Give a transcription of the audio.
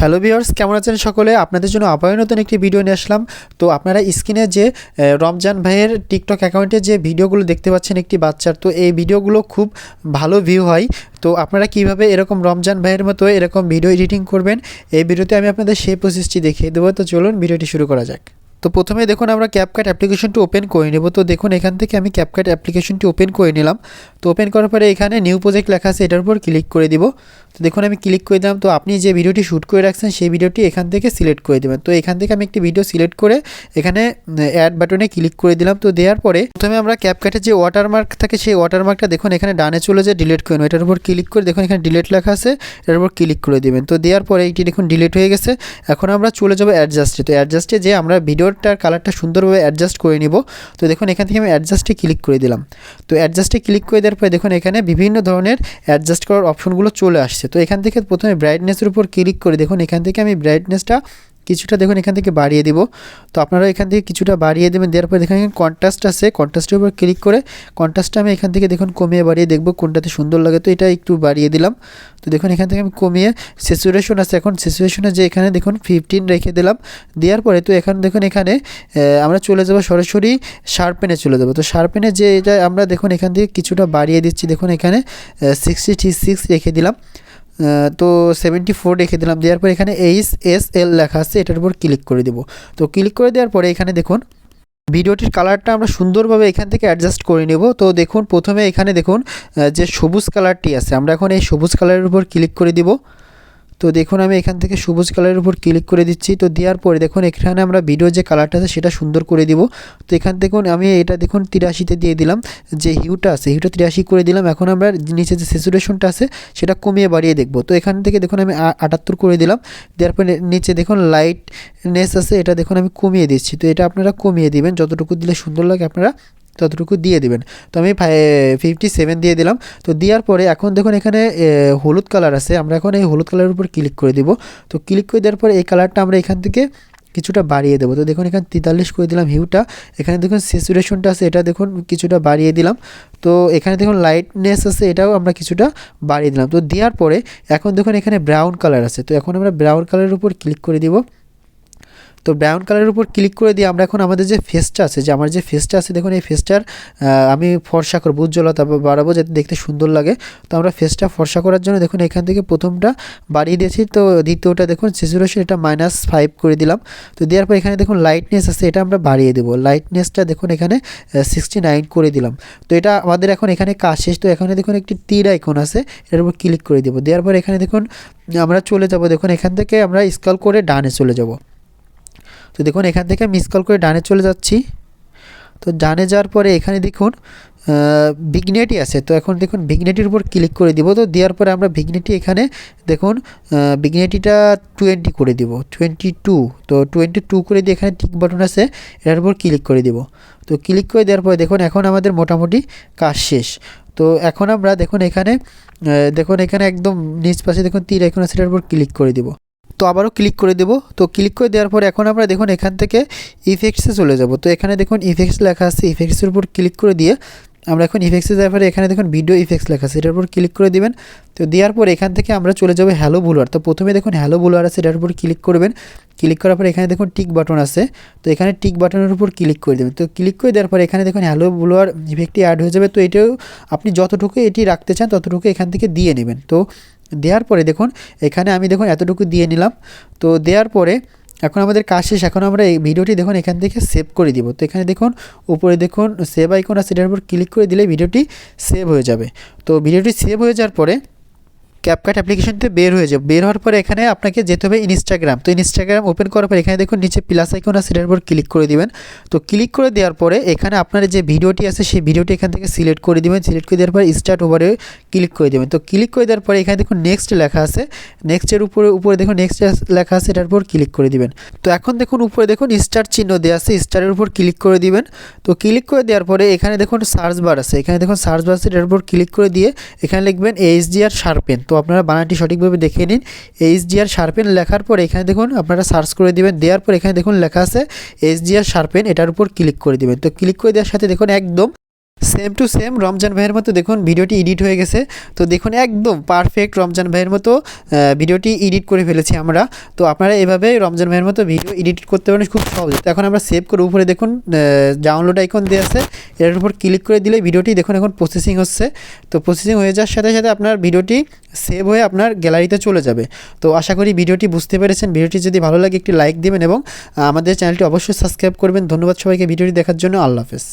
Hello viewers, কেমন আছেন সকলে? আপনাদের জন্য আবারও নতুন একটি ভিডিও নিয়ে আসলাম। তো আপনারা স্ক্রিনে যে রমজান ভাইয়ের টিকটক অ্যাকাউন্টে যে ভিডিওগুলো দেখতে পাচ্ছেন একটি বাচ্চার, তো এই ভিডিওগুলো খুব ভালো ভিউ হয়। তো আপনারা কিভাবে এরকম রমজান ভাইয়ের মতো এরকম ভিডিও এডিটিং করবেন, এই ভিডিওতে আমি আপনাদের সেই প্রসেসটি দেখিয়ে দেবো। তো চলুন ভিডিওটি শুরু করা যাক। তো প্রথমে দেখুন আমরা ক্যাপকাট অ্যাপ্লিকেশনটি ওপেন করে নেব। তো দেখুন এখান থেকে আমি ক্যাপকাট অ্যাপ্লিকেশনটি ওপেন করে নিলাম। তো ওপেন করার পরে এখানে নিউ প্রজেক্ট লেখা আছে, এটার উপর ক্লিক করে দিব। তো দেখুন আমি ক্লিক করে দিলাম। তো আপনি যে ভিডিওটি শ্যুট করে রাখছেন সেই ভিডিওটি এখান থেকে সিলেক্ট করে দেবেন। তো এখান থেকে আমি একটি ভিডিও সিলেক্ট করে এখানে অ্যাড বাটনে ক্লিক করে দিলাম। তো দেওয়ার পরে প্রথমে আমরা ক্যাপকাটের যে ওয়াটারমার্ক থাকে সেই ওয়াটারমার্কটা দেখুন এখানে ডানে চলে যায়, ডিলিট করে নেব। এটার উপর ক্লিক করে দেখুন এখানে ডিলিট লেখা আছে, এটার উপর ক্লিক করে দেবেন। তো দেওয়ার পরে এইটি দেখুন ডিলিট হয়ে গেছে। এখন আমরা চলে যাব অ্যাডজাস্টে। তো অ্যাডজাস্টে যে আমরা ভিডিওটার কালারটা সুন্দরভাবে অ্যাডজাস্ট করে নিব। তো দেখুন এখান থেকে আমি অ্যাডজাস্টে ক্লিক করে দিলাম। তো অ্যাডজাস্টে ক্লিক করে দেওয়ার পরে দেখুন এখানে বিভিন্ন ধরনের অ্যাডজাস্ট করার অপশনগুলো চলে আসছে। তো এখান থেকে প্রথমে ব্রাইটনেসের উপর ক্লিক করে দেখুন এখান থেকে আমি ব্রাইটনেসটা কিছুটা দেখুন এখান থেকে বাড়িয়ে দিব। তো আপনারা এখান থেকে কিছুটা বাড়িয়ে দেবেন। দেওয়ার পরে দেখুন কন্ট্রাস্ট আছে, কন্ট্রাস্টের উপর ক্লিক করে কন্ট্রাস্টটা আমি এখান থেকে দেখুন কমিয়ে বাড়িয়ে দেখব কোনটাতে সুন্দর লাগে। তো এটা একটু বাড়িয়ে দিলাম। তো দেখুন এখান থেকে আমি কমিয়ে স্যাচুরেশন আছে, এখন স্যাচুরেশনে যে এখানে দেখুন 15 রেখে দিলাম। দেওয়ার পরে তো এখন দেখুন এখানে আমরা চলে যাব সরাসরি শার্পেনে চলে যাব। তো শার্পেনে যে এটা আমরা দেখুন এখান থেকে কিছুটা বাড়িয়ে দিচ্ছি। দেখুন এখানে 66 রেখে দিলাম। তো 74 রেখে দিলাম। দেওয়ার পর এখানে HSL লেখা আছে, এটার উপর ক্লিক করে দেব। তো ক্লিক করে দেওয়ার পরে এখানে দেখুন ভিডিওটির কালারটা আমরা সুন্দরভাবে এখান থেকে অ্যাডজাস্ট করে নেব। তো দেখুন প্রথমে এখানে দেখুন যে সবুজ কালারটি আছে, আমরা এখন এই সবুজ কালারের উপর ক্লিক করে দিব। তো দেখুন আমি এখান থেকে সবুজ কালারের উপর ক্লিক করে দিচ্ছি। তো দেওয়ার পরে দেখুন এখানে আমরা ভিডিও যে কালারটা আছে সেটা সুন্দর করে দিব। তো এখান থেকে আমি এটা দেখুন 83-তে দিয়ে দিলাম, যে হিউটা আছে হিউটা 83 করে দিলাম। এখন আমরা নিচে যে স্যাচুরেশনটা আছে সেটা কমিয়ে বাড়িয়ে দেখব। তো এখান থেকে দেখুন আমি 78 করে দিলাম। দেওয়ার পরে নিচে দেখুন লাইটনেস আছে, এটা দেখুন আমি কমিয়ে দিচ্ছি। তো এটা আপনারা কমিয়ে দিবেন, যতটুকু দিলে সুন্দর লাগে আপনারা ততটুকু দিয়ে দিবেন। তো আমি 57 দিয়ে দিলাম। তো দেওয়ার পরে এখন দেখুন এখানে হলুদ কালার আছে, আমরা এখন এই হলুদ কালারের উপর ক্লিক করে দিব। তো ক্লিক করে দেওয়ার পরে এই কালারটা আমরা এখান থেকে কিছুটা বাড়িয়ে দেবো। তো দেখুন এখানে 43 করে দিলাম হিউটা। এখানে দেখুন স্যাচুরেশনটা আছে, এটা দেখুন কিছুটা বাড়িয়ে দিলাম। তো এখানে দেখুন লাইটনেস আছে, এটাও আমরা কিছুটা বাড়িয়ে দিলাম। তো দেওয়ার পরে এখন দেখুন এখানে ব্রাউন কালার আছে, তো এখন আমরা ব্রাউন কালারের উপর ক্লিক করে দিব। তো ব্রাউন কালারের উপর ক্লিক করে দিয়ে আমরা এখন আমাদের যে ফেসটা আছে, যে আমার যে ফেসটা আছে দেখুন এই ফেসটার আমি ফর্সা করবো, উজ্জ্বলতা বাড়াবো যাতে দেখতে সুন্দর লাগে। তো আমরা ফেসটা ফর্সা করার জন্য দেখুন এখান থেকে প্রথমটা বাড়িয়ে দিয়েছি। তো দ্বিতীয়টা দেখুন স্যাচুরেশন এটা -5 করে দিলাম। তো দেওয়ার পর এখানে দেখুন লাইটনেস আছে, এটা আমরা বাড়িয়ে দেবো। লাইটনেসটা দেখুন এখানে 69 করে দিলাম। তো এটা আমাদের এখন এখানে কাজ শেষ। তো এখানে দেখুন একটি তীর আইকন আছে, এটার উপর ক্লিক করে দেবো। দেওয়ার পর এখানে দেখুন আমরা চলে যাব, দেখুন এখান থেকে আমরা স্ক্রল করে ডানে চলে যাব। তো দেখুন এখান থেকে আমি স্ক্রল করে ডানে চলে যাচ্ছি। তো ডানে যাওয়ার পরে এখানে দেখুন ভিগনেটি আছে, তো এখন দেখুন ভিগনেটির উপর ক্লিক করে দিব। তো দেওয়ার পরে আমরা ভিগনেটি এখানে দেখুন ভিগনেটিটা 20 করে দিব, 22। তো 22 করে দিয়ে এখানে টিক বাটন আছে, এটার উপর ক্লিক করে দিব। তো ক্লিক করে দেওয়ার পরে দেখুন এখন আমাদের মোটামুটি কাজ শেষ। তো এখন আমরা দেখুন এখানে একদম নিচ পাশে দেখুন তীর আইকন আছে, এটার উপর ক্লিক করে দিব। তো আবারও ক্লিক করে দেব। তো ক্লিক করে দেওয়ার পরে এখন আমরা দেখুন এখান থেকে ইফেক্টসে চলে যাব। তো এখানে দেখুন ইফেক্টস লেখা আছে, ইফেক্টসের উপর ক্লিক করে দিয়ে আমরা এখন ইফেক্টসে যাওয়ার পরে এখানে দেখুন ভিডিও ইফেক্টস লেখা আছে, এটার উপর ক্লিক করে দিবেন। তো দেওয়ার পর এখান থেকে আমরা চলে যাব হ্যালো ব্লুয়ার। তো প্রথমে দেখুন হ্যালো ব্লুয়ার আছে, এটার উপর ক্লিক করবেন। ক্লিক করার পর এখানে দেখুন টিক বাটন আছে, তো এখানে টিক বাটনের উপর ক্লিক করে দেবেন। তো ক্লিক করে দেওয়ার পর এখানে দেখুন হ্যালো ব্লুয়ার ইফেক্টটি অ্যাড হয়ে যাবে। তো এটাও আপনি যতটুকু এটি রাখতে চান ততটুকু এখান থেকে দিয়ে নেবেন। তো দেওয়ার পরে দেখুন এখানে আমি দেখুন এতটুকু দিয়ে নিলাম। তো দেওয়ার পরে এখন আমাদের কাজ শেষ। এখন আমরা এই ভিডিওটি দেখুন এখান থেকে সেভ করে দিব। তো এখানে দেখুন উপরে দেখুন সেভ আইকন আছে, এটার উপর ক্লিক করে দিলে ভিডিওটি সেভ হয়ে যাবে। তো ভিডিওটি সেভ হয়ে যাওয়ার পরে ক্যাপকাট অ্যাপ্লিকেশনতে বের হয়ে যাবে। বের হওয়ার পরে এখানে আপনাকে যেতে হবে ইনস্টাগ্রাম। তো ইনস্টাগ্রাম ওপেন করার পর এখানে দেখুন নিচে প্লাস আইকন আছে, এটার উপর ক্লিক করে দিবেন। তো ক্লিক করে দেওয়ার পরে এখানে আপনার যে ভিডিওটি আছে সেই ভিডিওটি এখান থেকে সিলেক্ট করে দিবেন। সিলেক্ট করে দেওয়ার পরে স্টার্ট ওভারে ক্লিক করে দেবেন। তো ক্লিক করে দেওয়ার পরে এখানে দেখুন নেক্সট লেখা আছে, নেক্সটের উপরে দেখুন নেক্সট লেখা আছে, এটার উপর ক্লিক করে দিবেন। তো এখন দেখুন উপরে দেখুন স্টার চিহ্ন দেওয়া আছে, স্টারের উপর ক্লিক করে দিবেন। তো ক্লিক করে দেওয়ার পরে এখানে দেখুন সার্চ বার আছে, এখানে দেখুন সার্চ বার আছে, এটার উপর ক্লিক করে দিয়ে এখানে লিখবেন HDR শার্পেন। তো আপনারা বানানটি সঠিকভাবে দেখে নিন। HDR শার্পেন লেখার পর এখানে দেখুন আপনারা সার্চ করে দিবেন। দেওয়ার পর এখানে দেখুন লেখা আছে HDR শার্পেন, এটার উপর ক্লিক করে দিবেন। তো ক্লিক করে দেওয়ার সাথে দেখুন একদম সেম টু সেম রমজান ভাইয়ের মতো দেখুন ভিডিওটি এডিট হয়ে গেছে। তো দেখুন একদম পারফেক্ট রমজান ভাইয়ের মতো ভিডিওটি এডিট করে ফেলেছি আমরা। তো আপনারা এভাবে রমজান ভাইয়ের মতো ভিডিও এডিট করতে পারেন খুব সহজে। তো এখন আমরা সেভ করে উপরে দেখুন ডাউনলোড আইকন দেওয়া আছে, এর উপর ক্লিক করে দিলে ভিডিওটি দেখুন এখন প্রসেসিং হচ্ছে। তো প্রসেসিং হয়ে যাওয়ার সাথে সাথে আপনার ভিডিওটি সেভ হয়ে আপনার গ্যালারিতে চলে যাবে। তো আশা করি ভিডিওটি বুঝতে পেরেছেন। ভিডিওটি যদি ভালো লাগে একটি লাইক দেবেন এবং আমাদের চ্যানেলটি অবশ্যই সাবস্ক্রাইব করবেন। ধন্যবাদ সবাইকে ভিডিওটি দেখার জন্য। আল্লাহ হাফেজ।